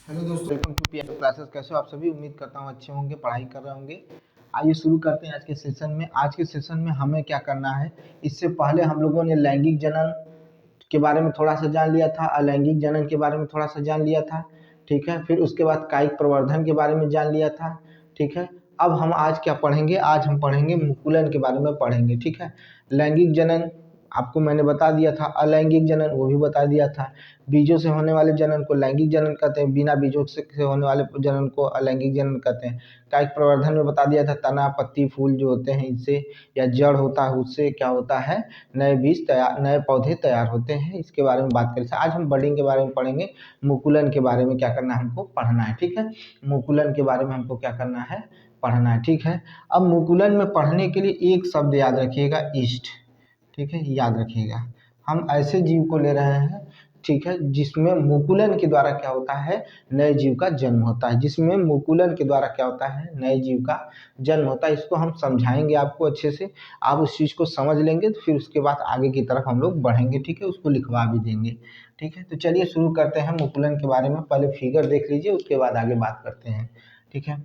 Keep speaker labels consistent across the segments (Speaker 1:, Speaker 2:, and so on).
Speaker 1: Hello दोस्तों, welcome to PR classes. कैसे हो आप सभी? उम्मीद करता हूँ अच्छे होंगे, पढ़ाई कर रहे होंगे। आइए शुरू करते हैं आज के सेशन में। आज के सेशन में हमें क्या करना है, इससे पहले हम लोगों ने लैंगिक जनन के बारे में थोड़ा सा जान लिया था, अलैंगिक जनन के बारे में थोड़ा सा जान लिया था, ठीक है। फिर उसके बाद कायिक प्रवर्धन के बारे में जान लिया था, ठीक है। अब हम आज क्या पढ़ेंगे, आज हम पढ़ेंगे मुकुलन के बारे में पढ़ेंगे, ठीक है। लैंगिक जनन आपको मैंने बता दिया था, अलैंगिक जनन वो भी बता दिया था। बीजों से होने वाले जनन को लैंगिक जनन कहते हैं, बिना बीजों से होने वाले जनन को अलैंगिक जनन कहते हैं। कायिक प्रवर्धन में बता दिया था, तना पत्ती फूल जो होते हैं इनसे, या जड़ होता है उससे क्या होता है, नए बीज तैयार, नए पौधे तैयार होते हैं। इसके बारे में बात करें। आज हम बडिंग के बारे में पढ़ेंगे। मुकुलन के बारे में क्या करना है, हमको पढ़ना है, ठीक है। मुकुलन के बारे में हमको क्या करना है, पढ़ना है, ठीक है। अब मुकुलन में पढ़ने के लिए एक शब्द याद रखिएगा, ईस्ट, ठीक है, याद रखिएगा। हम ऐसे जीव को ले रहे हैं, ठीक है, जिसमें मुकुलन के द्वारा क्या होता है, नए जीव का जन्म होता है। जिसमें मुकुलन के द्वारा क्या होता है, नए जीव का जन्म होता है। इसको हम समझाएंगे आपको अच्छे से, आप उस चीज़ को समझ लेंगे तो फिर उसके बाद आगे की तरफ हम लोग बढ़ेंगे, ठीक है। उसको लिखवा भी देंगे, ठीक है। तो चलिए शुरू करते हैं मुकुलन के बारे में। पहले फिगर देख लीजिए, उसके बाद आगे बात करते हैं, ठीक है।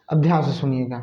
Speaker 1: अब ध्यान से सुनिएगा।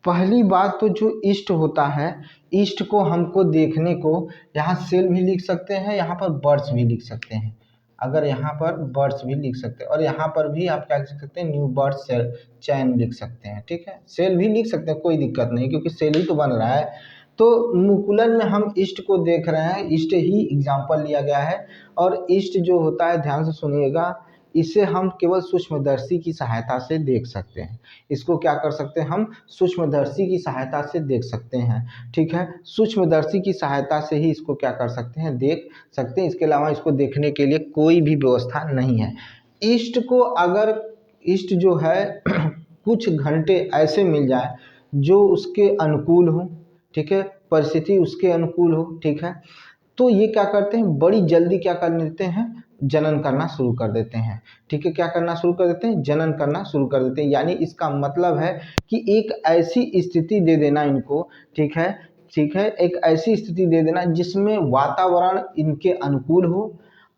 Speaker 1: पहली बात तो जो ईस्ट होता है, ईस्ट को हमको देखने को यहाँ सेल भी लिख सकते हैं, यहाँ पर बर्ड्स भी लिख सकते हैं। अगर यहाँ पर बर्ड्स भी लिख सकते हैं, और यहाँ पर भी आप क्या लिख सकते हैं, न्यू बर्ड सेल चैन लिख सकते हैं, ठीक है। सेल भी लिख सकते हैं, कोई दिक्कत नहीं, क्योंकि सेल ही तो बन रहा है। तो मुकुलन में हम ईस्ट को देख रहे हैं, ईस्ट ही एग्जाम्पल लिया गया है। और ईस्ट जो होता है, ध्यान से सुनिएगा, इसे हम केवल सूक्ष्मदर्शी की सहायता से देख सकते हैं। इसको क्या कर सकते हैं, हम सूक्ष्मदर्शी की सहायता से देख सकते हैं, ठीक है। सूक्ष्मदर्शी की सहायता से ही इसको क्या कर सकते हैं, देख सकते हैं। इसके अलावा इसको देखने के लिए कोई भी व्यवस्था नहीं है। ईस्ट को अगर, ईस्ट जो है कुछ घंटे ऐसे मिल जाए जो उसके अनुकूल हो, ठीक है, परिस्थिति उसके अनुकूल हो, ठीक है, तो ये क्या करते हैं, बड़ी जल्दी क्या कर देते हैं, जनन करना शुरू कर देते हैं, ठीक है। क्या करना शुरू कर देते हैं, जनन करना शुरू कर देते हैं। यानी इसका मतलब है कि एक ऐसी स्थिति दे देना इनको, ठीक है, ठीक है, एक ऐसी स्थिति दे देना जिसमें वातावरण इनके अनुकूल हो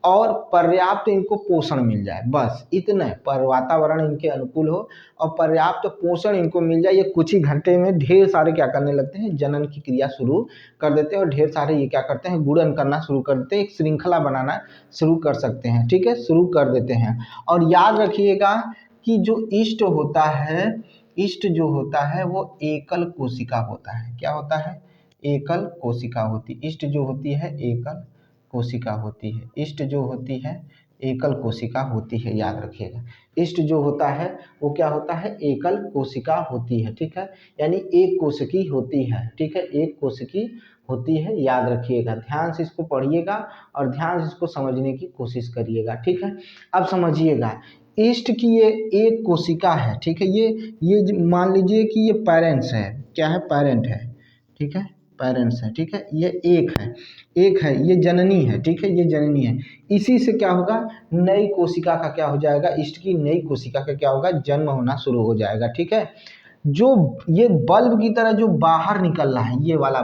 Speaker 1: और पर्याप्त इनको पोषण मिल जाए, बस इतना है। पर वातावरण इनके अनुकूल हो और पर्याप्त पोषण इनको मिल जाए, ये कुछ ही घंटे में ढेर सारे क्या करने लगते हैं, जनन की क्रिया शुरू कर देते हैं। और ढेर सारे ये क्या करते हैं, गुणन करना शुरू कर देते हैं, एक श्रृंखला बनाना शुरू कर सकते हैं, ठीक है, शुरू कर देते हैं। और याद रखिएगा कि जो ईस्ट होता है, ईस्ट जो होता है वो एकल कोशिका होता है। क्या होता है? एकल कोशिका होती। ईस्ट जो होती है एकल कोशिका होती है। ईस्ट जो होती है एकल कोशिका होती है, याद रखिएगा। ईस्ट जो होता है वो क्या होता है? एकल कोशिका होती है, ठीक है। यानी एक कोशिकी होती है, ठीक है, एक कोशिकी होती है, याद रखिएगा। ध्यान से इसको पढ़िएगा और ध्यान से इसको समझने की कोशिश करिएगा, ठीक है। अब समझिएगा, ईस्ट की ये एक कोशिका है, ठीक है। ये मान लीजिए कि ये पेरेंट्स है। क्या है? पेरेंट है, ठीक है, पेरेंट्स है, ठीक है। ये एक है, ये जननी है, ठीक है, ये जननी है। इसी से क्या होगा? नई कोशिका का क्या हो जाएगा? ईस्ट की नई कोशिका का क्या होगा? जन्म होना शुरू हो जाएगा, ठीक है। जो ये बल्ब की तरह जो बाहर निकल रहा है, ये वाला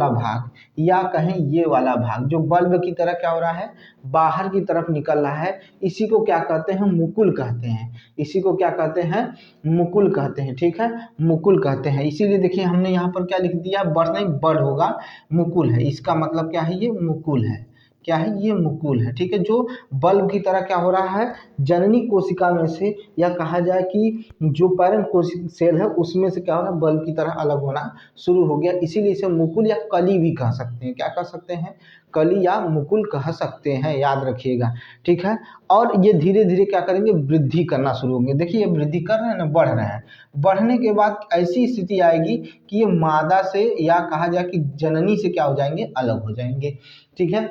Speaker 1: भाग या कहें ये वाला भाग, जो बल्ब की तरह क्या हो रहा है? बाहर की तरफ निकल रहा है, इसी को क्या कहते हैं? मुकुल कहते हैं। इसी को क्या कहते हैं? मुकुल कहते हैं, ठीक है, मुकुल कहते हैं। इसीलिए देखिए हमने यहाँ पर क्या लिख दिया? बड़ नहीं, बड़ होगा, मुकुल है। इसका मतलब क्या है? ये मुकुल है। क्या है? ये मुकुल है, ठीक है। जो बल्ब की तरह क्या हो रहा है? जननी कोशिका में से, या कहा जाए कि जो पेरेंट कोशिका सेल है उसमें से क्या हो रहा है? बल्ब की तरह अलग होना शुरू हो गया। इसीलिए इसे मुकुल या कली भी कह सकते हैं। क्या कह सकते हैं? कली या मुकुल कह सकते हैं, याद रखिएगा, ठीक है। और ये धीरे धीरे क्या करेंगे? वृद्धि करना शुरू होंगे। देखिए ये वृद्धि कर रहे हैं ना, बढ़ रहे हैं। बढ़ने के बाद ऐसी स्थिति आएगी कि ये मादा से, या कहा जाए कि जननी से क्या हो जाएंगे? अलग हो जाएंगे, ठीक है।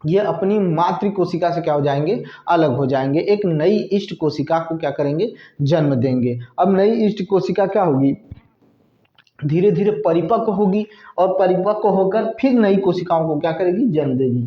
Speaker 1: ये अपनी मातृ कोशिका से क्या हो जाएंगे? अलग हो जाएंगे। एक नई ईस्ट कोशिका को क्या करेंगे? जन्म देंगे। अब नई ईस्ट कोशिका क्या होगी? धीरे धीरे परिपक्व होगी, और परिपक्व होकर फिर नई कोशिकाओं को क्या करेगी? जन्म देगी।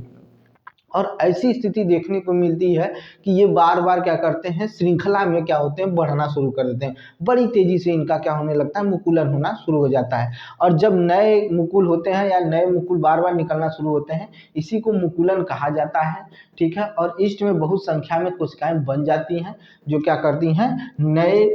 Speaker 1: और ऐसी स्थिति देखने को मिलती है कि ये बार बार क्या करते हैं? श्रृंखला में क्या होते हैं? बढ़ना शुरू कर देते हैं। बड़ी तेजी से इनका क्या होने लगता है? मुकुलन होना शुरू हो जाता है। और जब नए मुकुल होते हैं या नए मुकुल बार बार निकलना शुरू होते हैं, इसी को मुकुलन कहा जाता है, ठीक है। और ईस्ट में बहुत संख्या में कोशिकाएं बन जाती हैं, जो क्या करती हैं? नए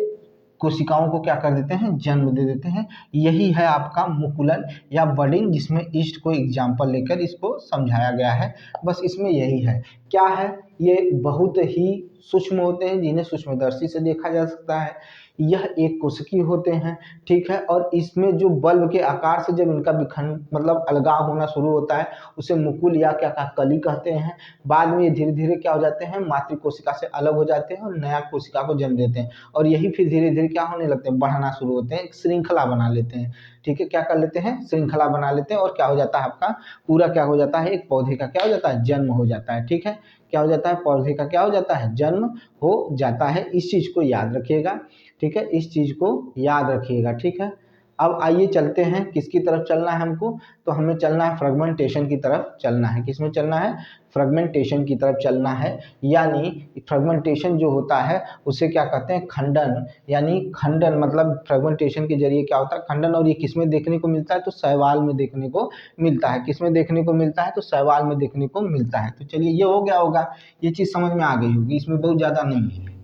Speaker 1: कोशिकाओं को क्या कर देते हैं? जन्म दे देते हैं। यही है आपका मुकुलन या बडिंग, जिसमें ईस्ट को एग्जाम्पल लेकर इसको समझाया गया है। बस इसमें यही है। क्या है? ये बहुत ही सूक्ष्म होते हैं, जिन्हें सूक्ष्मदर्शी से देखा जा सकता है। यह एक कोशिकी होते हैं, ठीक है। और इसमें जो बल्ब के आकार से जब इनका विखंड मतलब अलगाव होना शुरू होता है, उसे मुकुल या क्या कली कहते हैं। बाद में ये धीरे धीरे क्या हो जाते हैं? मातृ कोशिका से अलग हो जाते हैं और नया कोशिका को जन्म देते हैं। और यही फिर धीरे धीरे क्या होने लगते हैं? बढ़ना शुरू होते हैं, एक श्रृंखला बना लेते हैं, ठीक है। क्या कर लेते हैं? श्रृंखला बना लेते हैं। और क्या हो जाता है? आपका पूरा क्या हो जाता है? एक पौधे का क्या हो जाता है? जन्म हो जाता है, ठीक है। क्या हो जाता है? पौधे का क्या हो जाता है? जन्म हो जाता है। इस चीज को याद रखिएगा, ठीक है, इस चीज को याद रखिएगा, ठीक है। अब आइए चलते हैं, किसकी तरफ चलना है हमको? तो हमें चलना है फ्रेगमेंटेशन की तरफ चलना है। किसमें चलना है? फ्रेगमेंटेशन की तरफ चलना है। यानी फ्रेगमेंटेशन जो होता है उसे क्या कहते हैं? खंडन। यानी खंडन मतलब फ्रेगमेंटेशन के जरिए क्या होता है? खंडन। और ये किसमें देखने को मिलता है? तो शैवाल में देखने को मिलता है। किसमें देखने को मिलता है? तो शैवाल में देखने को मिलता है। तो चलिए ये हो गया होगा, ये चीज समझ में आ गई होगी, इसमें बहुत ज्यादा नहीं है।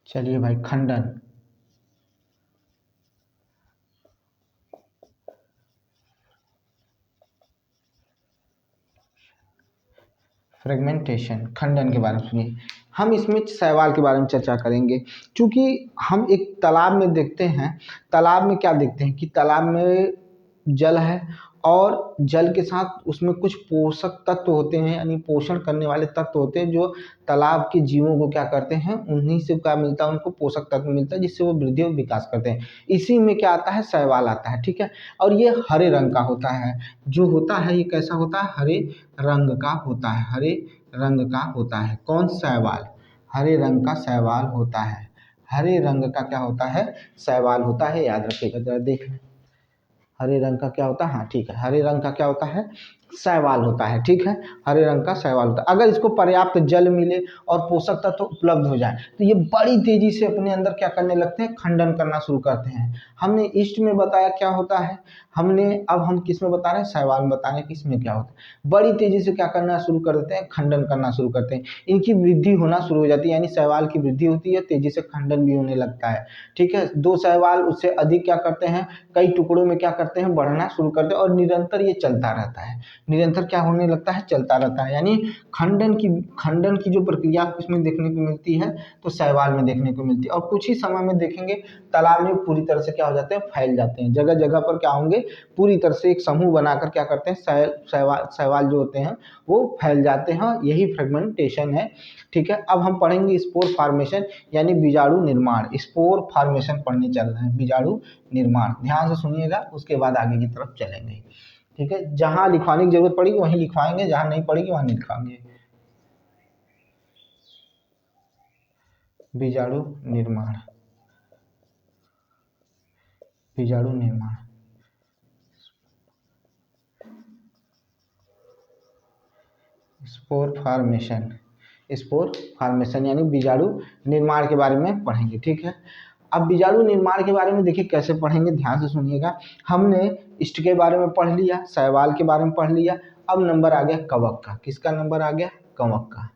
Speaker 1: चलिए भाई, खंडन। फ्रेगमेंटेशन, खंडन के बारे में सुनिए। हम इसमें शैवाल के बारे में चर्चा करेंगे। क्योंकि हम एक तालाब में देखते हैं, तालाब में क्या देखते हैं कि तालाब में जल है, और जल के साथ उसमें कुछ पोषक तत्व होते हैं, यानी पोषण करने वाले तत्व होते हैं, जो तालाब के जीवों को क्या करते हैं? उन्हीं से क्या मिलता है? उनको पोषक तत्व मिलता है, जिससे वो वृद्धि और विकास करते हैं। इसी में क्या आता है? शैवाल आता है, ठीक है। और ये हरे रंग का होता है। जो होता है ये कैसा होता है? हरे रंग का होता है। हरे रंग का होता है। कौन? शैवाल। हरे रंग का शैवाल होता है। हरे रंग का क्या होता है? शैवाल होता है, याद रखिएगा, जरा देख लें। हरे रंग का क्या होता है? हाँ ठीक है, हरे रंग का क्या होता है? शैवाल होता है, ठीक है, हरे रंग का शैवाल होता है। अगर इसको पर्याप्त जल मिले और पोषक तत्व उपलब्ध हो जाए तो ये बड़ी तेजी से अपने अंदर क्या करने लगते हैं, खंडन करना शुरू करते हैं। हमने ईस्ट में बताया क्या होता है, अब हम किस में बता रहे हैं, शैवाल में बता रहे हैं कि इसमें क्या होता है। बड़ी तेजी से क्या करना शुरू कर देते हैं, खंडन करना शुरू करते हैं, इनकी वृद्धि होना शुरू हो जाती है, यानी शैवाल की वृद्धि होती है, तेजी से खंडन भी होने लगता है, ठीक है। दो शैवाल उससे अधिक क्या करते हैं, कई टुकड़ों में क्या करते हैं, बढ़ना शुरू करते हैं और निरंतर ये चलता रहता है, निरंतर क्या होने लगता है, चलता रहता है। यानी खंडन की जो प्रक्रिया इसमें देखने को मिलती है तो शैवाल में देखने को मिलती है। और कुछ ही समय में देखेंगे तालाब में पूरी तरह से क्या हो जाते हैं, फैल जाते हैं, जगह जगह पर क्या होंगे, पूरी तरह से एक समूह बनाकर क्या करते हैं, शैवाल जो होते हैं वो फैल जाते हैं। यही फ्रेगमेंटेशन है, ठीक है। अब हम पढ़ेंगे स्पोर फॉर्मेशन यानी बीजाणु निर्माण। स्पोर फॉर्मेशन पढ़ने चल रहे हैं, बीजाणु निर्माण, ध्यान से सुनिएगा, उसके बाद आगे की तरफ चलेंगे, ठीक है। जहां लिखवाने की जरूरत पड़ेगी वहीं लिखवाएंगे, जहां नहीं पड़ेगी वहां नहीं लिखवाएंगे। बीजाणु निर्माण, बीजाणु निर्माण, स्पोर फॉर्मेशन, स्पोर फॉर्मेशन यानी बीजाणु निर्माण के बारे में पढ़ेंगे, ठीक है। अब बीजाणु निर्माण के बारे में देखिए कैसे पढ़ेंगे, ध्यान से सुनिएगा। हमने इष्ट के बारे में पढ़ लिया, शैवाल के बारे में पढ़ लिया, अब नंबर आ गया कवक का। किसका नंबर आ गया, कवक का।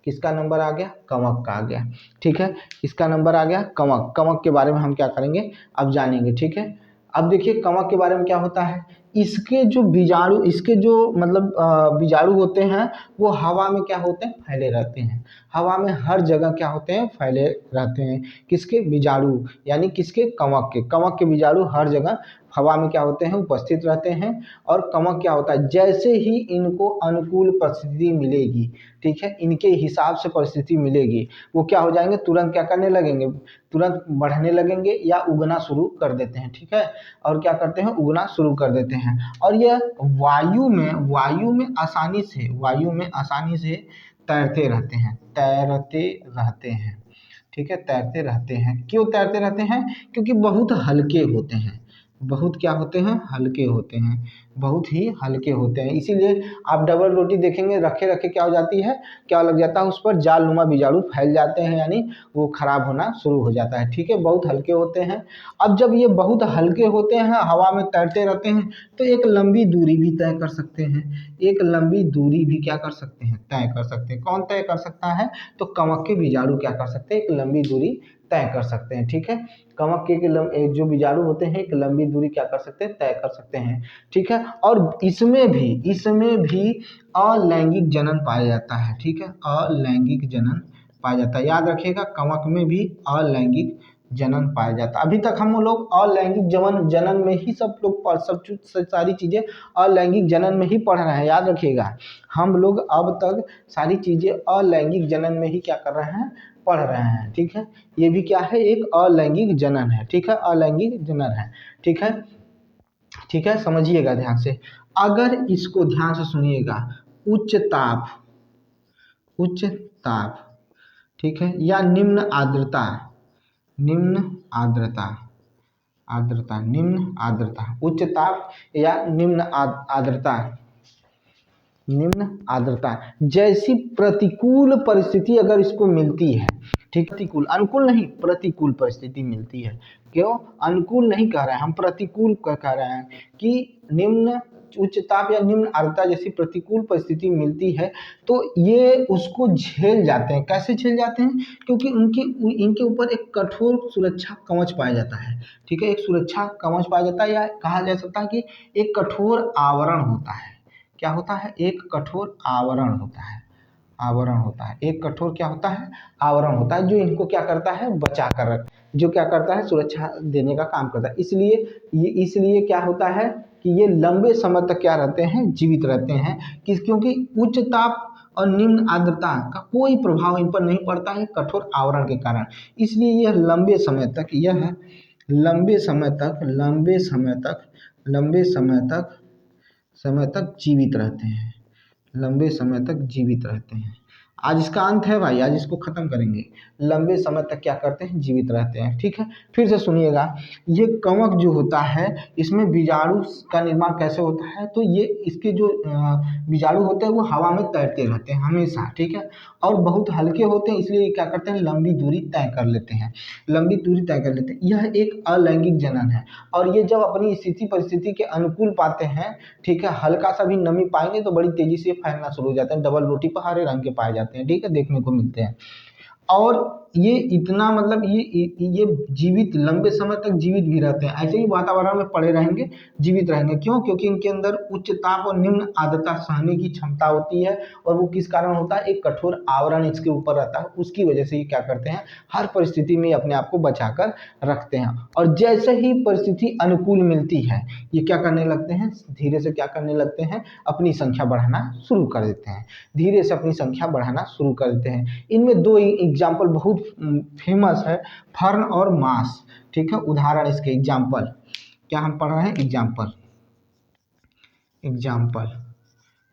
Speaker 1: किसका नंबर आ गया, कवक का आ गया, ठीक है। किसका नंबर आ गया, कवक। कवक के बारे में हम क्या करेंगे, अब जानेंगे, ठीक है। अब देखिए कवक के बारे में क्या होता है, इसके जो बीजाणु, इसके जो मतलब बीजाणु होते हैं वो हवा में क्या होते हैं, फैले रहते हैं, हवा में हर जगह क्या होते हैं, फैले रहते हैं। किसके, बीजाणु, यानी किसके, कवक के। कवक के बीजाणु हर जगह हवा में क्या होते हैं, उपस्थित रहते हैं। और कवक क्या होता है, जैसे ही इनको अनुकूल परिस्थिति मिलेगी, ठीक है, इनके हिसाब से परिस्थिति मिलेगी, वो क्या हो जाएंगे, तुरंत क्या करने लगेंगे, तुरंत बढ़ने लगेंगे या उगना शुरू कर देते हैं, ठीक है। और क्या करते हैं, उगना शुरू कर देते हैं। और यह वायु में आसानी से तैरते रहते हैं, ठीक है, तैरते रहते हैं। क्यों तैरते रहते हैं, क्योंकि बहुत हल्के होते हैं, बहुत क्या होते हैं, हल्के होते हैं, बहुत ही हल्के होते हैं। इसीलिए आप डबल रोटी देखेंगे रखे रखे क्या हो जाती है, क्या लग जाता है, उस पर जाल नुमा बीजाणु फैल जाते हैं, यानी वो खराब होना शुरू हो जाता है, ठीक है। बहुत हल्के होते हैं। अब जब ये बहुत हल्के होते हैं, हवा में तैरते रहते हैं, तो एक लंबी दूरी भी तय कर सकते हैं, एक लंबी दूरी भी क्या कर सकते हैं, तय कर सकते हैं। कौन तय कर सकता है, तो कवक के बीजाणु क्या कर सकते हैं, एक लंबी दूरी तय कर सकते हैं, ठीक है। कवक के जो बीजाणु होते हैं एक लंबी दूरी क्या कर सकते हैं, तय कर सकते हैं, ठीक है। और इसमें भी अलैंगिक जनन पाया जाता है, ठीक है, अलैंगिक जनन पाया जाता है। याद रखिएगा कवक में भी अलैंगिक जनन पाया जाता है। अभी तक हम लोग अलैंगिक जनन में ही सारी चीजें अलैंगिक जनन में ही पढ़ रहे हैं, याद रखिएगा। हम लोग अब तक सारी चीजें अलैंगिक जनन में ही क्या कर रहे हैं, पढ़ रहे हैं, ठीक है। ये भी क्या है, एक अलैंगिक जनन है, ठीक है, अलैंगिक जनन है, ठीक है, ठीक है। समझिएगा ध्यान से, अगर इसको ध्यान से सुनिएगा, उच्च ताप, उच्च ताप, ठीक है, या निम्न आर्द्रता, निम्न आर्द्रता, निम्न आर्द्रता, उच्च ताप या निम्न आर्द्रता जैसी प्रतिकूल परिस्थिति अगर इसको मिलती है, ठीक, प्रतिकूल, अनुकूल नहीं, प्रतिकूल परिस्थिति मिलती है। क्यों अनुकूल नहीं कह रहे हैं हम, प्रतिकूल कह रहे हैं कि निम्न उच्च ताप या निम्न आर्द्रता जैसी प्रतिकूल परिस्थिति मिलती है तो ये उसको झेल जाते हैं। कैसे झेल जाते हैं, क्योंकि इनके ऊपर एक कठोर सुरक्षा कवच पाया जाता है, ठीक है, एक सुरक्षा कवच पाया जाता है, या कहा जा सकता है कि एक कठोर आवरण होता है। क्या होता है, एक कठोर आवरण होता है, आवरण होता है, एक कठोर क्या होता है, आवरण होता है, जो इनको क्या करता है, बचा कर रख, जो क्या करता है, सुरक्षा देने का काम करता है। इसलिए क्या होता है कि ये लंबे समय तक क्या रहते हैं, जीवित रहते हैं, क्योंकि उच्च ताप और निम्न आर्द्रता का कोई प्रभाव इन पर नहीं पड़ता है कठोर आवरण के कारण। इसलिए यह लंबे समय तक जीवित रहते हैं, लंबे समय तक जीवित रहते हैं। आज इसका अंत है भाई, आज इसको खत्म करेंगे। लंबे समय तक क्या करते हैं, जीवित रहते हैं। ठीक है, फिर से सुनिएगा, ये कवक जो होता है इसमें बीजाणु का निर्माण कैसे होता है, तो ये इसके जो बीजाणु होते हैं वो हवा में तैरते रहते हैं हमेशा। ठीक है, और बहुत हल्के होते हैं, इसलिए ये क्या करते हैं, लंबी दूरी तय कर लेते हैं, लंबी दूरी तय कर लेते हैं। यह एक अलैंगिक जनन है, और ये जब अपनी स्थिति परिस्थिति के अनुकूल पाते हैं, ठीक है, हल्का सा भी नमी पाएंगे तो बड़ी तेजी से फैलना शुरू हो जाते हैं। डबल रोटी पर हरे रंग के पाए जाते हैं। ठीक है, देखने को मिलते हैं। और ये इतना मतलब ये जीवित लंबे समय तक जीवित भी रहते हैं, ऐसे ही वातावरण में पड़े रहेंगे, जीवित रहेंगे। क्यों? क्योंकि इनके अंदर उच्च ताप और निम्न आर्द्रता सहने की क्षमता होती है। और वो किस कारण होता है, एक कठोर आवरण इसके ऊपर रहता है, उसकी वजह से ये क्या करते हैं, हर परिस्थिति में अपने आप को बचाकर रखते हैं। और जैसे ही परिस्थिति अनुकूल मिलती है, ये क्या करने लगते हैं, धीरे से क्या करने लगते हैं, अपनी संख्या बढ़ाना शुरू कर देते हैं, धीरे से अपनी संख्या बढ़ाना शुरू कर देते हैं। इनमें दो एग्जाम्पल बहुत फेमस है, फर्न और मास। ठीक है, उदाहरण इसके एग्जाम्पल क्या हम पढ़ रहे हैं, एग्जाम्पल एग्जाम्पल।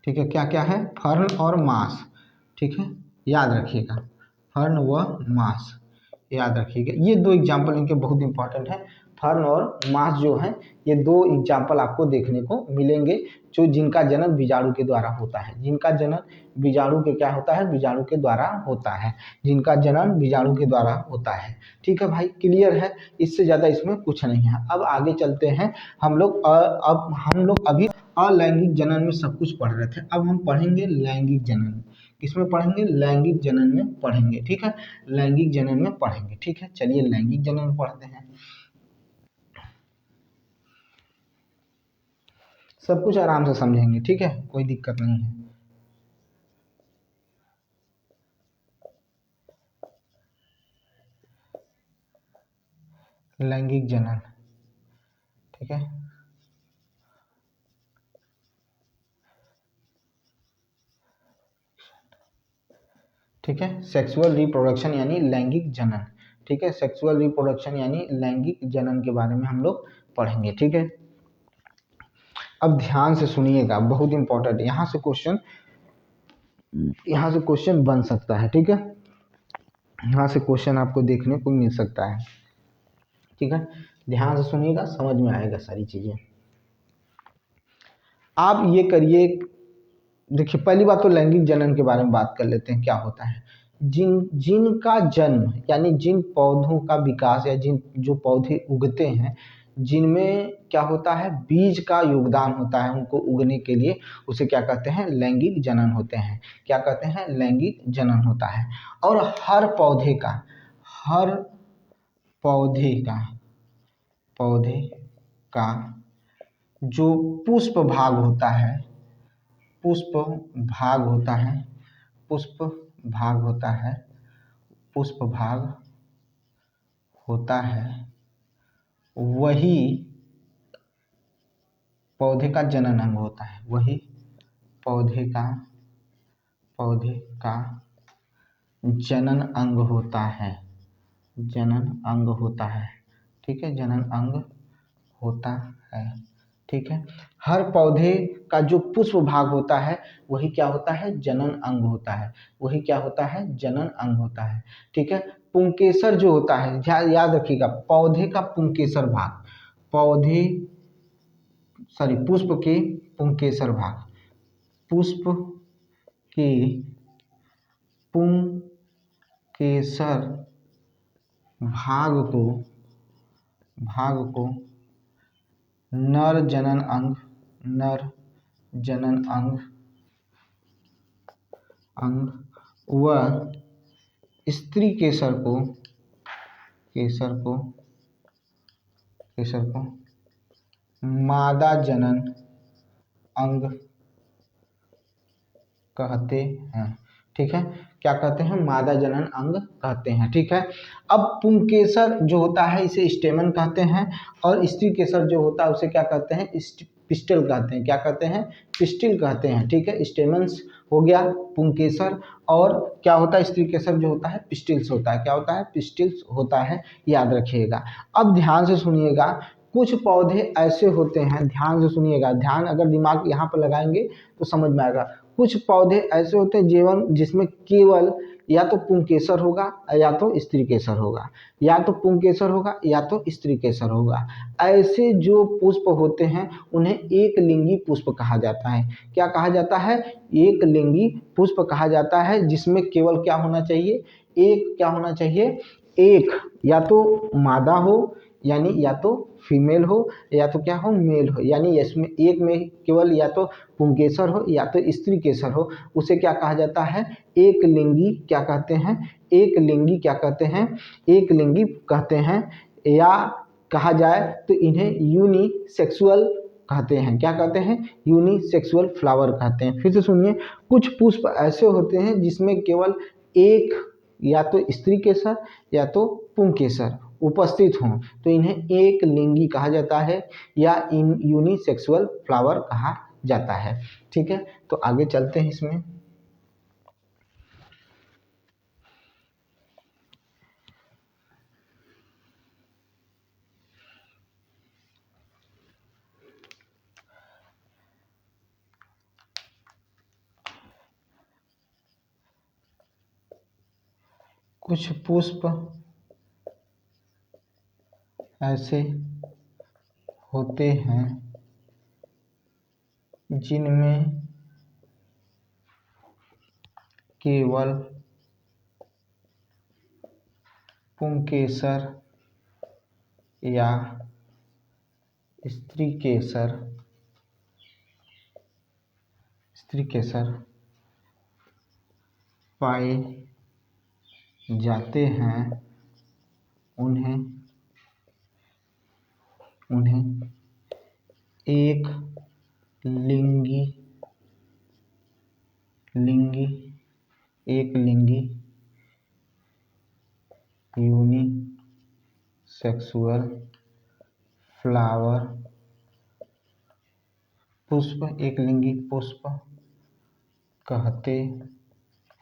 Speaker 1: ठीक है, क्या क्या है, फर्न और मास। ठीक है, याद रखिएगा, फर्न व मास याद रखिएगा। ये दो एग्जाम्पल इनके बहुत इंपॉर्टेंट है। फर्न और मास जो है, ये दो एग्जाम्पल आपको देखने को मिलेंगे, जो जिनका जन्म बीजाणु के द्वारा होता है, जिनका जन्म बीजाणु के क्या होता है, बीजाणु के द्वारा होता है, जिनका जन्म बीजाणु के द्वारा होता है। ठीक है भाई, क्लियर है, इससे ज़्यादा इसमें कुछ नहीं है। अब आगे चलते हैं हम लोग। अब हम लोग अभी अलैंगिक जनन में सब कुछ पढ़ रहे थे, अब हम पढ़ेंगे लैंगिक जनन। किसमें पढ़ेंगे, लैंगिक जनन में पढ़ेंगे। ठीक है, लैंगिक जनन में पढ़ेंगे। ठीक है, चलिए लैंगिक जनन पढ़ते हैं। सब कुछ आराम से समझेंगे। ठीक है, कोई दिक्कत नहीं है। लैंगिक जनन, ठीक है, ठीक है, सेक्सुअल रिप्रोडक्शन यानी लैंगिक जनन। ठीक है, सेक्सुअल रिप्रोडक्शन यानी लैंगिक जनन के बारे में हम लोग पढ़ेंगे। ठीक है, अब ध्यान से सुनिएगा, बहुत इंपॉर्टेंट, यहाँ से क्वेश्चन बन सकता है। ठीक है, यहाँ से क्वेश्चन आपको देखने को मिल सकता है। ठीक है, ध्यान से सुनिएगा, समझ में आएगा सारी चीजें। आप ये करिए, देखिए पहली बात तो लैंगिक जनन के बारे में बात कर लेते हैं, क्या होता है। जिनका जन्म यानी जिन पौधों का विकास या जो पौधे उगते हैं, जिनमें क्या होता है, बीज का योगदान होता है उनको उगने के लिए, उसे क्या कहते हैं, लैंगिक जनन होते हैं। क्या कहते हैं, लैंगिक जनन होता है। और हर पौधे का जो पुष्प भाग होता है, पुष्प भाग होता है, पुष्प भाग होता है, पुष्प भाग होता है, वही पौधे का जनन अंग होता है, वही पौधे का जनन अंग होता है, जनन अंग होता है। ठीक है, जनन अंग होता है। ठीक है, हर पौधे का जो पुष्प भाग होता है वही क्या होता है, जनन अंग होता है, वही क्या होता है, जनन अंग होता है। ठीक है, पुंकेसर जो होता है, याद रखिएगा, पौधे का पुंकेसर भाग, पुष्प के पुंकेसर भाग, पुष्प के पुंकेसर भाग को नर जनन अंग व स्त्री केसर को मादा जनन अंग कहते हैं। ठीक है, क्या कहते हैं, मादा जनन अंग कहते हैं। ठीक है, अब पुंकेसर जो होता है इसे स्टेमन कहते हैं, और स्त्री केसर जो होता है उसे क्या कहते हैं, पिस्टल कहते हैं। क्या कहते हैं, पिस्टिल कहते हैं। ठीक है, स्टेमन्स हो गया पुंकेसर, और क्या होता है, स्त्री केसर जो होता है पिस्टिल्स होता है। क्या होता है, पिस्टिल्स होता है, याद रखिएगा। अब ध्यान से सुनिएगा, कुछ पौधे ऐसे होते हैं, ध्यान से सुनिएगा, ध्यान अगर दिमाग यहाँ पर लगाएंगे तो समझ में आएगा। कुछ पौधे ऐसे होते हैं जीवन जिसमें केवल या तो पुंकेसर होगा या तो स्त्रीकेसर होगा, या तो पुंकेसर होगा या तो स्त्रीकेसर होगा। ऐसे जो पुष्प होते हैं उन्हें एक लिंगी पुष्प कहा जाता है। क्या कहा जाता है? एक लिंगी पुष्प कहा जाता है, जिसमें केवल क्या होना चाहिए? एक क्या होना चाहिए? एक या तो मादा हो, यानी या तो फीमेल हो, या तो क्या हो? मेल हो। यानी इसमें एक में केवल या तो पुंकेसर हो या तो स्त्री केसर हो, उसे क्या कहा जाता है? एक लिंगी क्या कहते हैं? एक लिंगी क्या कहते हैं? एक लिंगी कहते हैं। या कहा जाए तो इन्हें यूनिसेक्सुअल कहते हैं। क्या कहते हैं? यूनिसेक्सुअल फ्लावर कहते हैं। फिर से सुनिए, कुछ पुष्प ऐसे होते हैं जिसमें केवल एक या तो स्त्री केसर या तो पुंकेसर उपस्थित हों, तो इन्हें एक लिंगी कहा जाता है या इन यूनिसेक्सुअल फ्लावर कहा जाता है। ठीक है, तो आगे चलते हैं इसमें। कुछ पुष्प ऐसे होते हैं जिनमें केवल पुंकेसर या स्त्रीकेसर पाए जाते हैं। उन्हें एक लिंगी एक लिंगी यूनिसेक्सुअल फ्लावर पुष्प एक लिंगी पुष्प कहते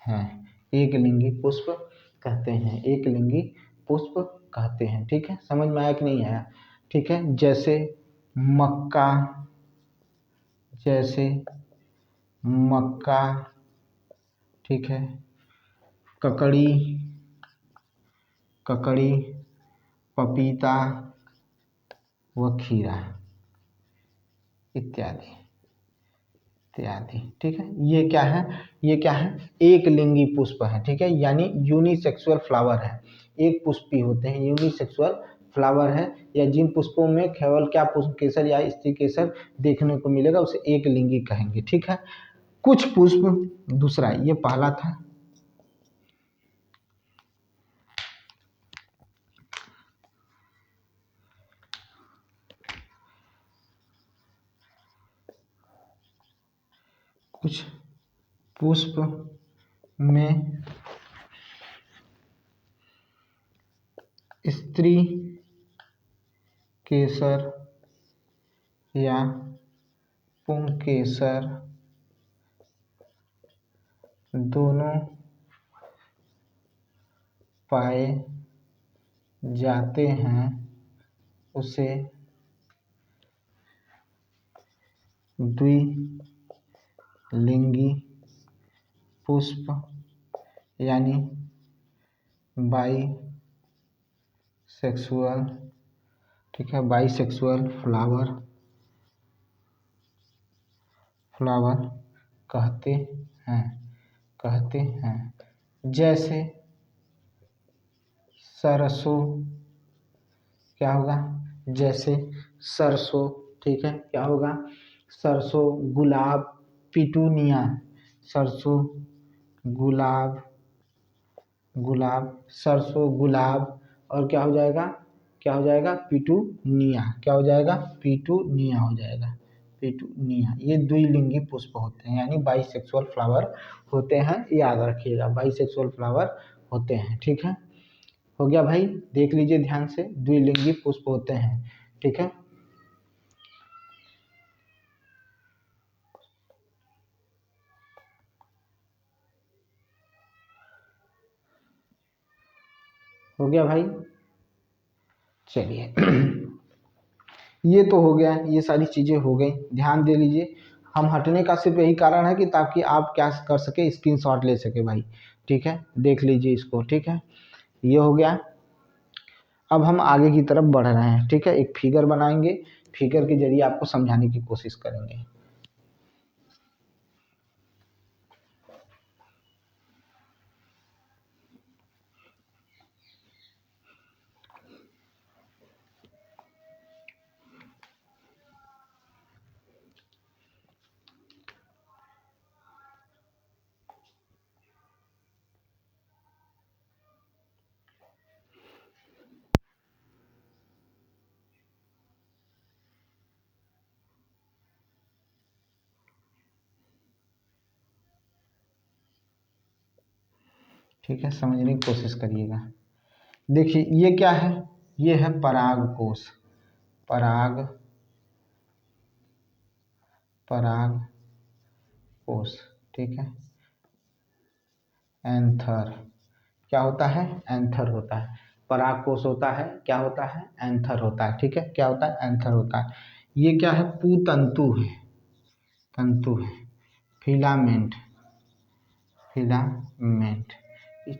Speaker 1: हैं। एक लिंगी पुष्प कहते हैं। एक लिंगी पुष्प कहते हैं। ठीक है, समझ में आया कि नहीं आया? ठीक है, जैसे मक्का, ठीक है, ककड़ी, पपीता व खीरा इत्यादि। ठीक है, ये क्या है? एक लिंगी पुष्प है। ठीक है, यानी यूनिसेक्सुअल फ्लावर है। एक पुष्पी होते हैं, यूनिसेक्सुअल फ्लावर है। या जिन पुष्पों में केवल क्या पुष्पकेसर या स्त्री केसर देखने को मिलेगा उसे एक लिंगी कहेंगे। ठीक है, कुछ पुष्प, दूसरा ये पहला था। कुछ पुष्प में स्त्री केसर या पुंकेसर दोनों पाए जाते हैं। उसे द्विलिंगी पुष्प यानी बाईसेक्सुअल, ठीक है, बाईसेक्सुअल फ्लावर कहते हैं। जैसे सरसों, क्या होगा? जैसे सरसों, ठीक है, क्या होगा? सरसों, गुलाब, पिटूनिया, सरसों, सरसों, गुलाब, और क्या हो जाएगा? पिटूनिया। क्या हो जाएगा? पिटूनिया हो जाएगा। पिटूनिया, ये द्विलिंगी पुष्प होते हैं, यानी बाईसेक्सुअल फ्लावर होते हैं। याद रखिएगा, बाईसेक्सुअल फ्लावर होते हैं। ठीक है, हो गया भाई? देख लीजिए ध्यान से, द्विलिंगी पुष्प होते हैं। ठीक है, हो गया भाई? चलिए ये तो हो गया, ये सारी चीजें हो गई, ध्यान दे लीजिए। हम हटने का सिर्फ यही कारण है कि ताकि आप क्या कर सके, स्क्रीनशॉट ले सके भाई। ठीक है, देख लीजिए इसको। ठीक है, ये हो गया। अब हम आगे की तरफ बढ़ रहे हैं। ठीक है, एक फिगर बनाएंगे, फिगर के जरिए आपको समझाने की कोशिश करेंगे। ठीक है, समझने की कोशिश करिएगा। देखिए ये क्या है, ये है पराग कोश। पराग पराग कोश। ठीक है, एंथर क्या होता है, एंथर होता है। पराग कोश होता है, क्या होता है, एंथर होता है। ठीक है, क्या होता है, एंथर होता है। ये क्या है, पूतंतु है, तंतु है, फिलामेंट, फिलामेंट।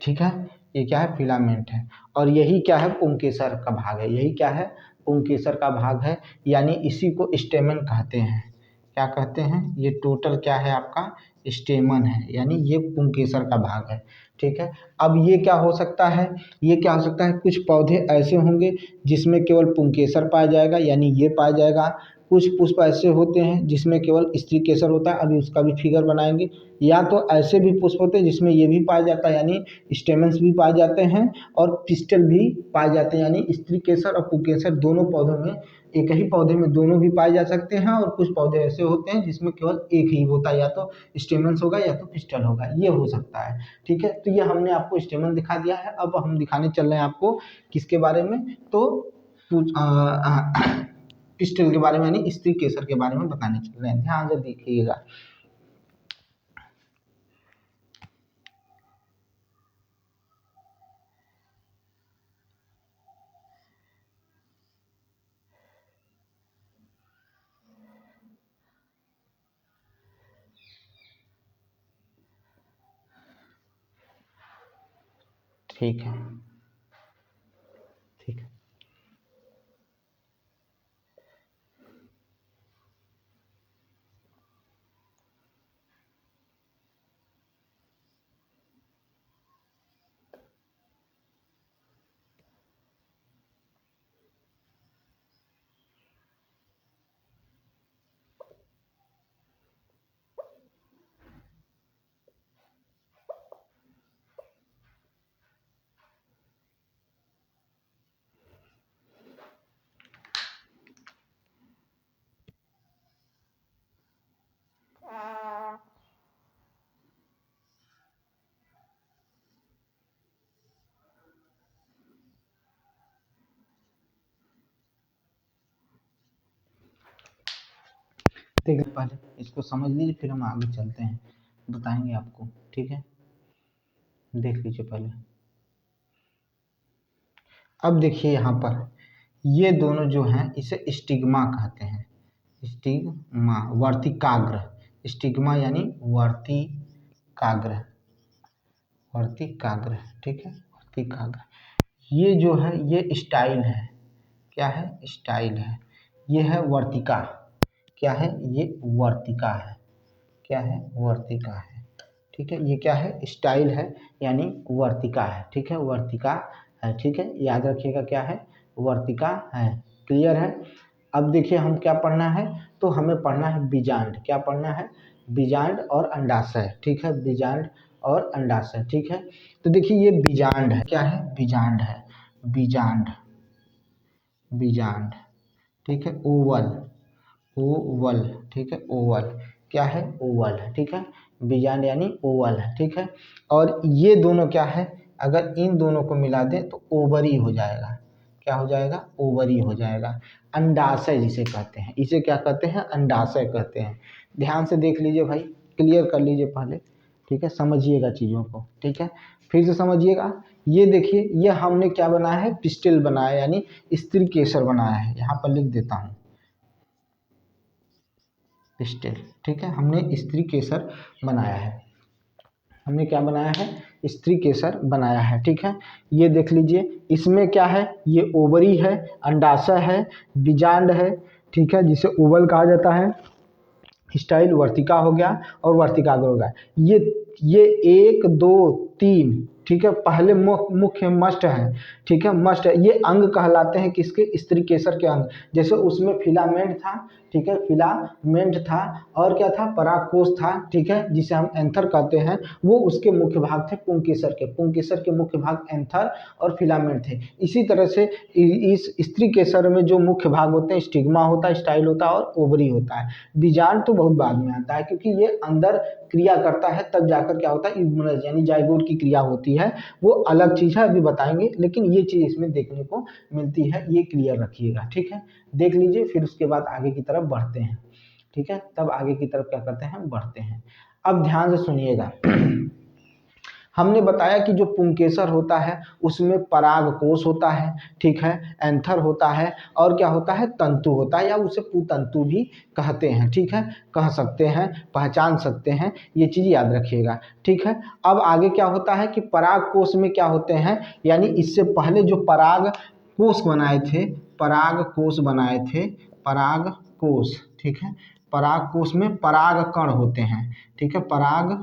Speaker 1: ठीक है, ये क्या है, फिलामेंट है। और यही क्या है, पुंकेसर का भाग है। यही क्या है, पुंकेसर का भाग है, यानी इसी को स्टेमन कहते हैं। क्या कहते हैं, ये टोटल क्या है आपका, स्टेमन है, यानी ये पुंकेसर का भाग है। ठीक है, अब ये क्या हो सकता है, ये क्या हो सकता है, कुछ पौधे ऐसे होंगे जिसमें केवल पुंकेसर पाया जाएगा, यानी ये पाया जाएगा। कुछ पुष्प ऐसे होते हैं जिसमें केवल स्त्री केसर होता है, अभी उसका भी फिगर बनाएंगे। या तो ऐसे भी पुष्प होते हैं जिसमें ये भी पाया जाता है, यानी स्टेमन्स भी पाए जाते हैं और पिस्टल भी पाए जाते हैं, यानी स्त्री केसर और पुंकेसर दोनों पौधों में, एक ही पौधे में दोनों भी पाए जा सकते हैं। और कुछ पौधे ऐसे होते हैं जिसमें केवल एक ही होता है, या तो स्टेमन्स होगा या तो पिस्टल होगा, ये हो सकता है। ठीक है, तो ये हमने आपको स्टेमन दिखा दिया है। अब हम दिखाने चल रहे हैं आपको किसके बारे में, तो पिस्टल के बारे में, यानी स्त्री केसर के बारे में बताने चल रहे हैं। ध्यान से देखिएगा। ठीक है, ठीक है। देखिए पहले इसको समझ लीजिए, फिर हम आगे चलते हैं, बताएंगे आपको। ठीक है, देख लीजिए पहले। अब देखिए यहाँ पर ये दोनों जो हैं इसे स्टिग्मा कहते हैं। स्टिग्मा, वर्तिकाग्र। स्टिग्मा यानी वर्तिकाग्र, वर्तिकाग्र। ठीक है, वर्तिकाग्र। ये जो है ये स्टाइल है, क्या है, स्टाइल है। ये है वर्तिका, क्या है, ये वर्तिका है, क्या है, वर्तिका है। ठीक है, ये क्या है, स्टाइल है, यानी वर्तिका है। ठीक है, वर्तिका है। ठीक है, याद रखिएगा क्या है, वर्तिका है। क्लियर है। अब देखिए हम क्या पढ़ना है, तो हमें पढ़ना है बीजांड। क्या पढ़ना है, बीजांड और अंडाशय। ठीक है, बीजांड और अंडाशय। ठीक है, तो देखिए ये बीजांड है, क्या है, बीजांड है, बीजांड, बीजांड। ठीक है, ओवल, ओवल। ठीक है, ओवल, क्या है, ओवल है। ठीक है, बीजांड यानी ओवल है। ठीक है, और ये दोनों क्या है, अगर इन दोनों को मिला दें तो ओवरी हो जाएगा। क्या हो जाएगा, ओवरी हो जाएगा। अंडाशय जिसे कहते हैं, इसे क्या कहते हैं, अंडाशय कहते हैं। ध्यान से देख लीजिए भाई, क्लियर कर लीजिए पहले। ठीक है, समझिएगा चीज़ों को। ठीक है, फिर से समझिएगा। ये देखिए, ये हमने क्या बनाया है, पिस्टल बनाया, यानी स्त्री केसर बनाया है। यहाँ पर लिख देता हूँ, पिस्टिल। ठीक है, हमने स्त्री केसर बनाया है, हमने क्या बनाया है, स्त्री केसर बनाया है। ठीक है, ये देख लीजिए, इसमें क्या है, ये ओवरी है, अंडाशय है, बीजांड है, ठीक है, जिसे ओवल कहा जाता है, स्टाइल वर्तिका हो गया और वर्तिकाग्र हो गया। ये 1 2 3, ठीक है, पहले मुख्य मस्ट है, ठीक है, मस्ट है। ये अंग कहलाते हैं किसके, स्त्री केसर के अंग। जैसे उसमें फिलामेंट था, ठीक है, फिलामेंट था, और क्या था, परागकोश था, ठीक है, जिसे हम एंथर कहते हैं, वो उसके मुख्य भाग थे पुंकेसर के मुख्य भाग एंथर और फिलामेंट थे। इसी तरह से इस स्त्री केसर में जो मुख्य भाग होते हैं, स्टिग्मा होता है, स्टाइल होता है और ओवरी होता है। बीजांड तो बहुत बाद में आता है, क्योंकि ये अंदर क्रिया करता है तब जाकर क्या होता है, यूग्मनज यानी जाइगोट की क्रिया होती है, वो अलग चीज़ है, अभी बताएंगे, लेकिन ये चीज़ इसमें देखने को मिलती है, ये क्लियर रखिएगा। ठीक है, देख लीजिए, फिर उसके बाद आगे की तरफ बढ़ते हैं। ठीक है, तब आगे की तरफ क्या करते हैं, बढ़ते हैं। अब ध्यान से सुनिएगा, हमने बताया कि जो पुंकेसर होता है उसमें परागकोश होता है, ठीक है, एंथर होता है, और क्या होता है, तंतु होता है, या उसे पुतंतु भी कहते हैं। ठीक है, कह सकते हैं, पहचान सकते हैं, ये चीज़ याद रखिएगा। ठीक है, अब आगे क्या होता है कि परागकोश में क्या होते हैं, यानी इससे पहले जो परागकोश बनाए थे, परागकोश बनाए थे, परागकोश, ठीक है, परागकोश में परागकण होते हैं, ठीक है, पराग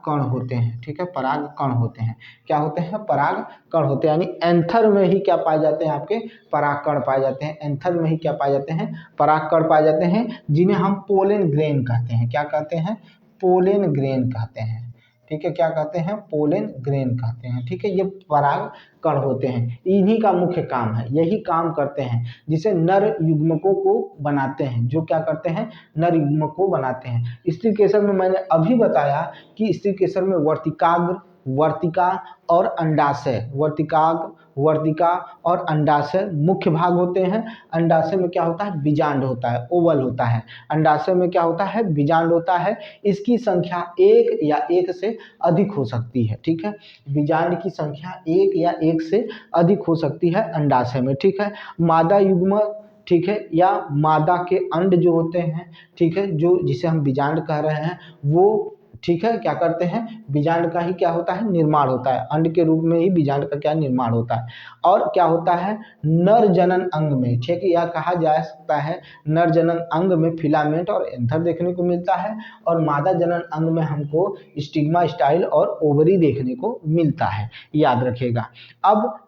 Speaker 1: कण होते हैं, ठीक है, पराग कण होते हैं, क्या होते हैं, पराग कण होते हैं, यानी एंथर में ही क्या पाए जाते हैं, आपके पराग कण पाए जाते हैं, एंथर में ही क्या पाए जाते हैं, पराग कण पाए जाते हैं, जिन्हें हम पोलन ग्रेन कहते हैं। क्या कहते हैं, पोलन ग्रेन कहते हैं। ठीक है, क्या कहते हैं, पोलन ग्रेन कहते हैं। ठीक है, ये पराग कण होते हैं, इन्हीं का मुख्य काम है, यही काम करते हैं, जिसे नर युग्मकों को बनाते हैं, जो क्या करते हैं, नर युग्मक को बनाते हैं। स्त्री केसर में मैंने अभी बताया कि स्त्री केसर में वर्तिकाग्र, वर्तिका और अंडाशय, वर्तिका और अंडाशय मुख्य भाग होते हैं। अंडाशय में क्या होता है, बीजांड होता है, ओवल होता है। अंडाशय में क्या होता है, बीजांड होता है। इसकी संख्या 1 या 1 से अधिक हो सकती है। ठीक है, बीजांड की संख्या 1 या 1 से अधिक हो सकती है अंडाशय में। ठीक है, मादा युग्म, ठीक है, या मादा के अंड जो होते हैं, ठीक है, जो जिसे हम बीजांड कह रहे हैं, वो ठीक है क्या करते हैं, बीजांड का ही क्या होता है, निर्माण होता है, अंड के रूप में ही बीजांड का क्या निर्माण होता है। और क्या होता है, नर जनन अंग में, ठीक है, यह कहा जा सकता है, नर जनन अंग में फिलामेंट और एंथर देखने को मिलता है, और मादा जनन अंग में हमको स्टिग्मा, स्टाइल और ओवरी देखने को मिलता है, याद रखिएगा। अब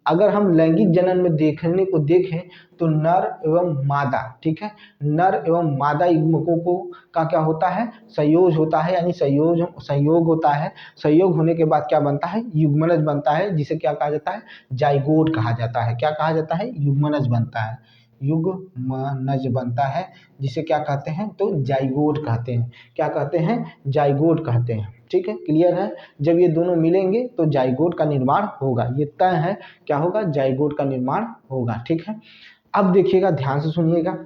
Speaker 1: अगर हम लैंगिक जनन में देखने को देखें तो नर एवं मादा, ठीक है, नर एवं मादा युग्मकों को का क्या होता है, संयोग होता है, यानी संयोग होता है। संयोग होने के बाद क्या बनता है, युग्मनज बनता है, जिसे क्या कहा जाता है, जाइगोट कहा जाता है। क्या कहा जाता है, युग्मनज बनता है, युग्मनज बनता है, जिसे क्या कहते हैं, तो जाइगोट कहते हैं। क्या कहते हैं, जाइगोट कहते हैं। ठीक है, क्लियर है, जब ये दोनों मिलेंगे तो जाइगोट का निर्माण होगा, ये तय है, क्या होगा, जाइगोट का निर्माण होगा। ठीक है, अब देखिएगा, ध्यान से सुनिएगा,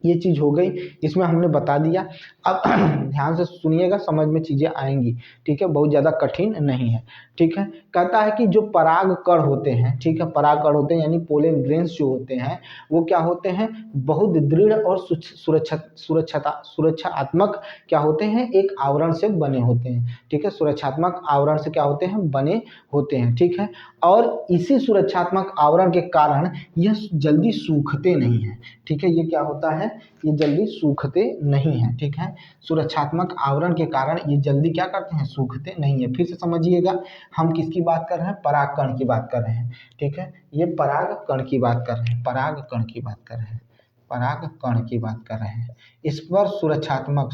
Speaker 1: ये चीज़ हो गई, इसमें हमने बता दिया। अब ध्यान से सुनिएगा, समझ में चीज़ें आएंगी। ठीक है, बहुत ज़्यादा कठिन नहीं है। ठीक है, कहता है कि जो पराग कण होते हैं, ठीक है, पराग कण होते हैं, यानी पोलन ग्रेन्स जो होते हैं, वो क्या होते हैं, बहुत दृढ़ और सुरक्षात्मक क्या होते हैं, एक आवरण से बने होते हैं। ठीक है, सुरक्षात्मक आवरण से क्या होते हैं, बने होते हैं। ठीक है, और इसी सुरक्षात्मक आवरण के कारण यह जल्दी सूखते नहीं हैं। ठीक है, ये क्या होता है, ये जल्दी सूखते नहीं हैं। ठीक है, सुरक्षात्मक आवरण के कारण ये जल्दी क्या करते हैं, सूखते नहीं है। फिर से समझिएगा, हम किसकी बात कर रहे हैं, परागकण की बात कर रहे हैं। ठीक है, ये परागकण की बात कर रहे हैं, परागकण की बात कर रहे हैं, परागकण की बात कर रहे हैं। इस पर सुरक्षात्मक,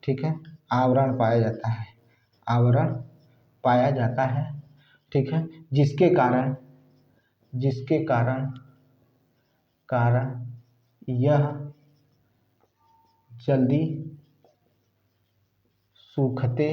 Speaker 1: ठीक है, आवरण पाया जाता है, आवरण पाया जाता है। ठीक है, जिसके कारण यह जल्दी सूखते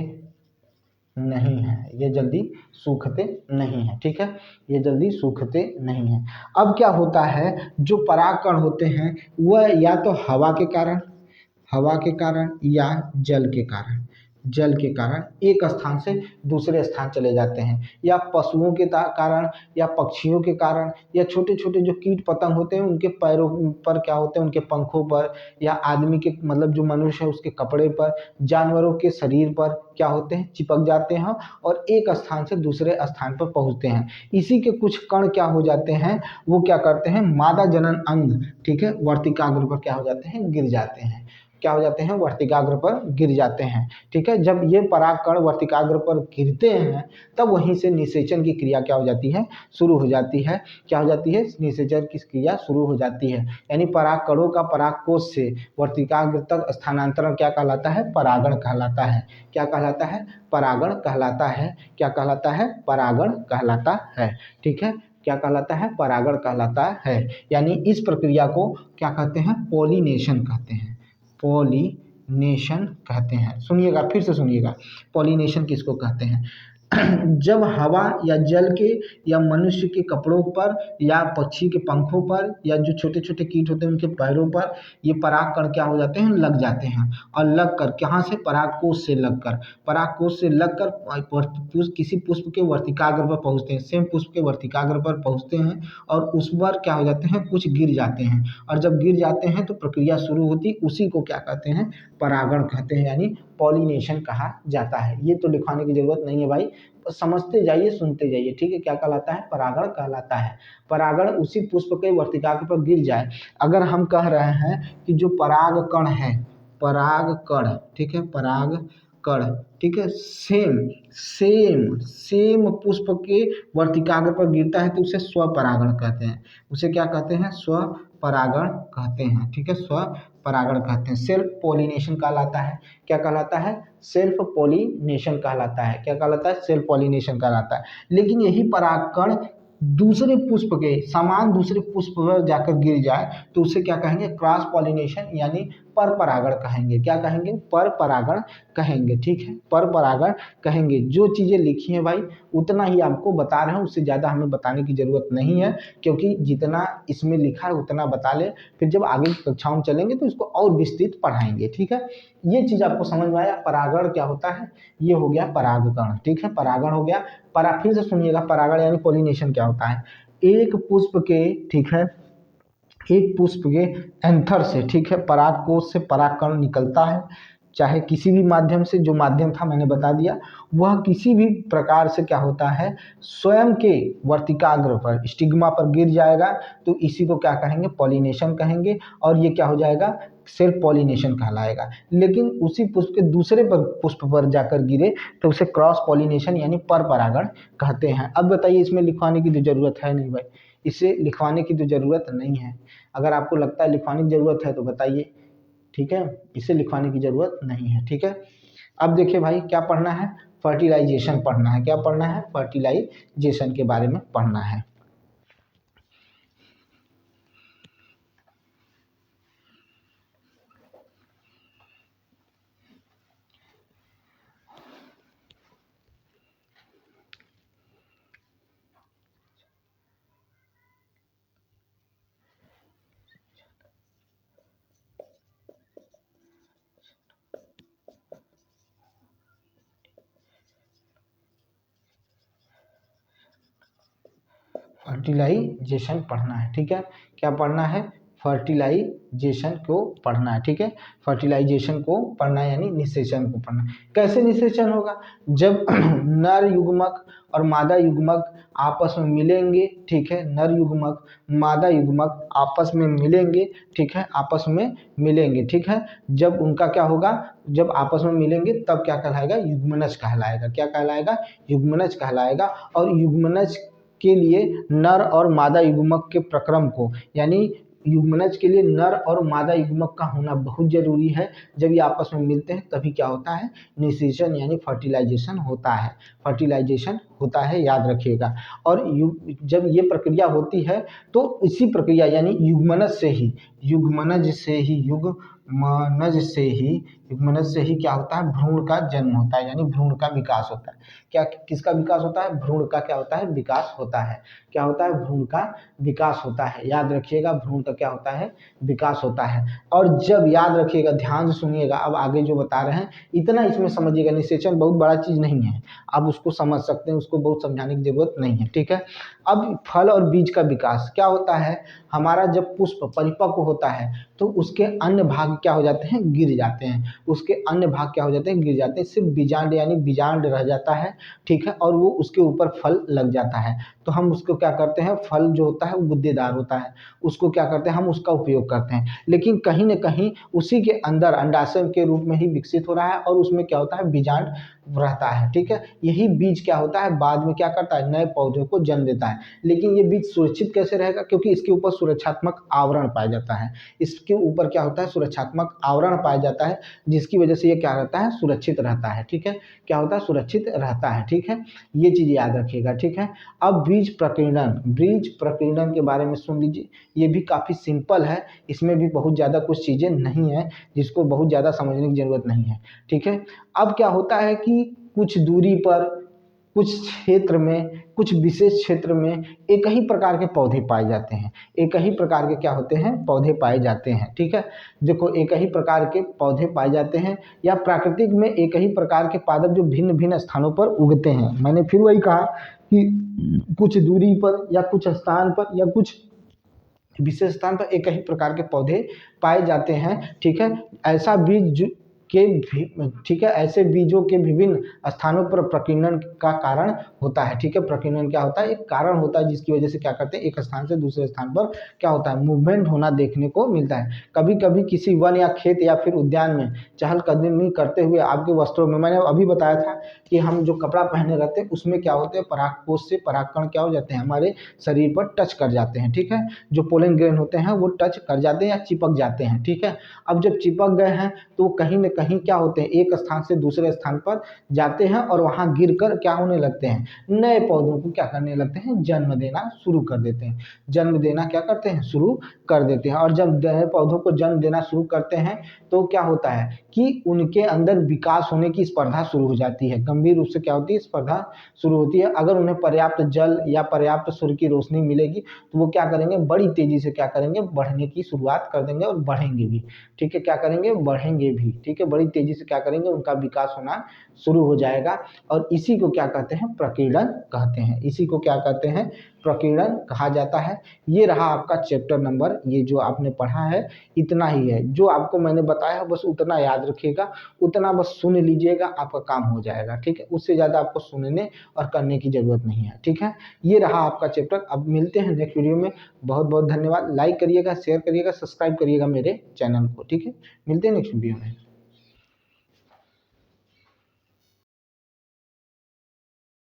Speaker 1: नहीं है, ये जल्दी सूखते नहीं है। ठीक है, ये जल्दी सूखते नहीं है। अब क्या होता है, जो परागकण होते हैं वह या तो हवा के कारण या जल के कारण, जल के कारण एक स्थान से दूसरे स्थान चले जाते हैं, या पशुओं के कारण, या पक्षियों के कारण, या छोटे छोटे जो कीट पतंग होते हैं उनके पैरों पर क्या होते हैं, उनके पंखों पर, या आदमी के मतलब जो मनुष्य है उसके कपड़े पर, जानवरों के शरीर पर क्या होते हैं, चिपक जाते हैं और एक स्थान से दूसरे स्थान पर पहुंचते हैं। इसी के कुछ कण क्या हो जाते हैं, वो क्या करते हैं, मादा जनन अंग, ठीक है, वर्तिकाग्र पर क्या हो जाते हैं, गिर जाते हैं। क्या हो जाते हैं, वर्तिकाग्र पर गिर जाते हैं। ठीक है, जब ये परागकण वर्तिकाग्र पर गिरते हैं तब वहीं से निषेचन की क्रिया क्या हो जाती है, शुरू हो जाती है। क्या हो जाती है, निषेचन की क्रिया शुरू हो जाती है। यानी परागकणों का परागकोश से वर्तिकाग्र तक स्थानांतरण क्या कहलाता है, परागण कहलाता है। क्या कहलाता है, परागण कहलाता है। क्या कहलाता है, परागण कहलाता है। ठीक है, क्या कहलाता है, परागण कहलाता है। यानी इस प्रक्रिया को क्या कहते हैं, पॉलिनेशन कहते हैं। पॉलिनेशन कहते हैं। सुनिएगा, फिर से सुनिएगा, पॉलिनेशन किसको कहते हैं। जब हवा या जल के या मनुष्य के कपड़ों पर या पक्षी के पंखों पर या जो छोटे छोटे कीट होते हैं उनके पैरों पर ये परागकण क्या हो जाते हैं, लग जाते हैं। और लग कर कहाँ से, परागकोश से लग कर, परागकोश से लग कर किसी पुष्प के वर्तिकाग्र पर पहुँचते हैं, सेम पुष्प के वर्तिकाग्र पर पहुँचते हैं और उस पर क्या हो जाते हैं, कुछ गिर जाते हैं। और जब गिर जाते हैं तो प्रक्रिया शुरू होती, उसी को क्या कहते हैं, परागण कहते हैं, यानी पॉलिनेशन कहा जाता है। ये तो लिखवाने की जरूरत नहीं है भाई, समझते जाइए, सुनते जाइए। ठीक है, क्या कहलाता है, परागण कहलाता है। परागण उसी पुष्प के वर्तिकाग्र पर गिर जाए। अगर हम कह रहे हैं कि जो परागकण है, परागकण, ठीक है, परागकण, ठीक है, सेम सेम सेम पुष्प के वर्तिकाग्र पर गिरता है तो उसे स्वपरागण कहते हैं। उसे क्या कहते हैं, स्वपरागण कहते हैं। ठीक है, स्वपरागण कहते हैं। सेल्फ पॉलिनेशन कहलाता है। क्या कहलाता है, सेल्फ पॉलिनेशन कहलाता है। क्या कहलाता है, सेल्फ पॉलिनेशन कहलाता है। लेकिन यही परागकण दूसरे पुष्प के समान दूसरे पुष्प पर जाकर गिर जाए तो उसे क्या कहेंगे, क्रॉस पॉलिनेशन, यानी पर परागण कहेंगे। क्या कहेंगे, पर परागण कहेंगे। ठीक है, पर परागण कहेंगे। जो चीज़ें लिखी हैं भाई उतना ही आपको बता रहे हैं, उससे ज़्यादा हमें बताने की ज़रूरत नहीं है, क्योंकि जितना इसमें लिखा है उतना बता ले, फिर जब आगे की कक्षाओं में चलेंगे तो इसको और विस्तृत पढ़ाएंगे। ठीक है, ये चीज़ आपको समझ में आया, परागण क्या होता है, ये हो गया परागकण। ठीक है, परागण हो गया। फिर से सुनिएगा, परागण यानी पॉलिनेशन क्या होता है, एक पुष्प के, ठीक है, एक पुष्प के एंथर से, ठीक है, परागकोश से परागकण निकलता है, चाहे किसी भी माध्यम से, जो माध्यम था मैंने बता दिया, वह किसी भी प्रकार से क्या होता है, स्वयं के वर्तिकाग्र पर, स्टिग्मा पर गिर जाएगा तो इसी को क्या कहेंगे, पॉलिनेशन कहेंगे। और ये क्या हो जाएगा, सेल्फ पॉलिनेशन कहलाएगा। लेकिन उसी पुष्प के दूसरे पुष्प पर जाकर गिरे तो उसे क्रॉस पॉलिनेशन यानी पर परागण कहते हैं। अब बताइए, इसमें लिखवाने की तो जरूरत है नहीं भाई, इसे लिखवाने की तो जरूरत नहीं है। अगर आपको लगता है लिखवाने की जरूरत है तो बताइए। ठीक है, इसे लिखवाने की जरूरत नहीं है। ठीक है, अब देखिए भाई, क्या पढ़ना है, फर्टिलाइजेशन पढ़ना है। क्या पढ़ना है, फर्टिलाइजेशन के बारे में पढ़ना है। फर्टिलाइजेशन पढ़ना है। ठीक है, क्या पढ़ना है, फर्टिलाइजेशन को पढ़ना है। ठीक है, फर्टिलाइजेशन को पढ़ना है यानी निषेचन को पढ़ना है। कैसे निषेचन होगा, जब नर युग्मक और मादा युग्मक आपस में मिलेंगे। ठीक है, नर युग्मक मादा युग्मक आपस में मिलेंगे। ठीक है, आपस में मिलेंगे। ठीक है, जब उनका क्या होगा, जब आपस में मिलेंगे तब क्या कहलाएगा, युग्मनज कहलाएगा। क्या कहलाएगा, युग्मनज कहलाएगा। और युग्मनज के लिए नर और मादा युग्मक के प्रक्रम को, यानी युग्मनज के लिए नर और मादा युग्मक का होना बहुत जरूरी है। जब ये आपस में मिलते हैं तभी क्या होता है, निषेचन यानी फर्टिलाइजेशन होता है। फर्टिलाइजेशन होता है, याद रखिएगा। और जब ये प्रक्रिया होती है तो इसी प्रक्रिया यानी युग्मनज से ही क्या होता है, भ्रूण का जन्म होता है, यानी भ्रूण का विकास होता है। क्या किसका विकास होता है, भ्रूण का क्या होता है, विकास होता है। क्या होता है, भ्रूण का विकास होता है, याद रखिएगा, भ्रूण का क्या होता है, विकास होता है। और जब, याद रखिएगा, ध्यान से सुनिएगा, अब आगे जो बता रहे हैं इतना इसमें समझिएगा, निषेचन बहुत बड़ा चीज नहीं है, आप उसको समझ सकते हैं, उसको बहुत समझाने की जरूरत नहीं है, ठीक है। अब फल और बीज का विकास क्या होता है, हमारा जब पुष्प परिपक्व होता है तो उसके अन्य भाग क्या हो जाते हैं, गिर जाते हैं, उसके अन्य भाग क्या हो जाते हैं, गिर जाते हैं, सिर्फ बीजांड यानी बीजांड रह जाता है, ठीक है, और वो उसके ऊपर फल लग जाता है। तो हम उसको क्या करते हैं, फल जो होता है वो गुद्देदार होता है, उसको क्या करते हैं, हम उसका उपयोग करते हैं। लेकिन कहीं न कहीं उसी के अंदर अंडाशय के रूप में ही विकसित हो रहा है और उसमें क्या होता है, बीजांड रहता है, ठीक है। यही बीज क्या होता है, बाद में क्या करता है, नए पौधों को जन्म देता है। लेकिन ये बीज सुरक्षित कैसे रहेगा, क्योंकि इसके ऊपर सुरक्षात्मक आवरण पाया जाता है, इसके ऊपर क्या होता है, सुरक्षात्मक आवरण पाया जाता है, जिसकी वजह से ये क्या रहता है, सुरक्षित रहता है, ठीक है। क्या होता है, सुरक्षित रहता है, ठीक है। ये चीज याद रखिएगा, ठीक है। अब बीज प्रकीर्णन के बारे में सुन लीजिए, ये भी काफी सिंपल है, इसमें भी बहुत ज्यादा कुछ चीजें नहीं है जिसको बहुत ज्यादा समझने की जरूरत नहीं है, ठीक है। अब क्या होता है कि कुछ दूरी पर, कुछ क्षेत्र में, कुछ विशेष क्षेत्र में एक ही प्रकार के पौधे पाए जाते हैं, एक ही प्रकार के क्या होते हैं, पौधे पाए जाते हैं, ठीक है। देखो, एक ही प्रकार के पौधे पाए जाते हैं, या प्राकृतिक में एक ही प्रकार के पादप जो भिन्न भिन्न स्थानों पर उगते हैं। मैंने फिर वही कहा कि कुछ दूरी पर या कुछ स्थान पर या कुछ विशेष स्थान पर एक ही प्रकार के पौधे पाए जाते हैं, ठीक है। ऐसा बीज के भी, ठीक है, ऐसे बीजों के विभिन्न स्थानों पर प्रकीर्णन का कारण होता है, ठीक है। प्रकीर्णन क्या होता है, एक कारण होता है जिसकी वजह से क्या करते हैं, एक स्थान से दूसरे स्थान पर क्या होता है, मूवमेंट होना देखने को मिलता है। कभी कभी किसी वन या खेत या फिर उद्यान में चहलकदमी करते हुए आपके वस्त्रों में, मैंने अभी बताया था कि हम जो कपड़ा पहने रहते हैं उसमें क्या होते हैं, परागकोश से परागकण क्या हो जाते हैं, हमारे शरीर पर टच कर जाते हैं, ठीक है। जो पोलन ग्रेन होते हैं वो टच कर जाते हैं या चिपक जाते हैं, ठीक है। अब जब चिपक गए हैं तो कहीं न कहीं क्या होते हैं, एक स्थान से दूसरे स्थान पर जाते हैं और वहाँ गिरकर क्या होने लगते हैं, नए पौधों को क्या करने लगते हैं, जन्म देना शुरू कर देते हैं। जन्म देना क्या करते हैं, शुरू कर देते हैं। और जब नए पौधों को जन्म देना शुरू करते हैं तो क्या होता है कि उनके अंदर विकास होने की स्पर्धा शुरू हो जाती है। गंभीर रूप से क्या होती है, स्पर्धा शुरू होती है। अगर उन्हें पर्याप्त जल या पर्याप्त सूर्य की रोशनी मिलेगी तो वो क्या करेंगे, बड़ी तेजी से क्या करेंगे, बढ़ने की शुरुआत कर देंगे और बढ़ेंगे भी, ठीक है। क्या करेंगे, बढ़ेंगे भी, ठीक है। बड़ी तेजी से क्या करेंगे, उनका विकास होना शुरू हो जाएगा। और इसी को क्या कहते हैं, प्रकीर्णन कहते हैं। इसी को क्या कहते हैं, प्रकीर्णन कहा जाता है। ये रहा आपका चैप्टर नंबर, ये जो आपने पढ़ा है इतना ही है। जो आपको मैंने बताया बस उतना याद रखिएगा, उतना बस सुन लीजिएगा, आपका काम हो जाएगा, ठीक है। उससे ज़्यादा आपको सुनने और करने की ज़रूरत नहीं है, ठीक है। ये रहा आपका चैप्टर। अब मिलते हैं नेक्स्ट वीडियो में। बहुत बहुत धन्यवाद। लाइक करिएगा, शेयर करिएगा, सब्सक्राइब करिएगा मेरे चैनल को, ठीक है। मिलते हैं नेक्स्ट वीडियो में।